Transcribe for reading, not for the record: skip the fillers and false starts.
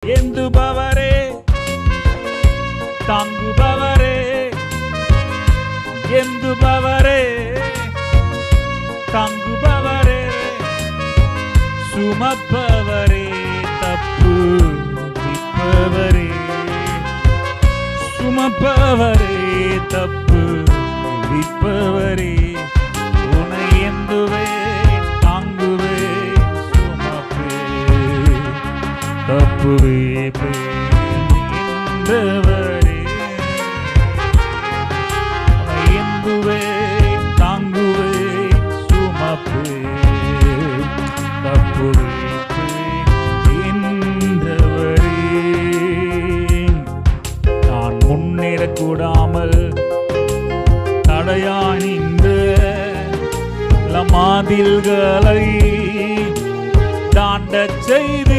ஏந்துபவரே தாங்குபவரே ஏந்துபவரே தாங்குபவரே சுமப்பவரே தப்புவிப்பவரே சுமப்பவரே தப்புவிப்பவரே உன்னை ஏந்துவே தாங்குவே சுமப்பே தப்புவிப்பே என்றவரே உன்னை ஏந்துவே தாங்குவே சுமப்பே தப்புவிப்பே என்றவரே நான் முன்னேறக்கூடாமல் தடையாய் நின்ற மாதில்களை தாண்டச் செய்து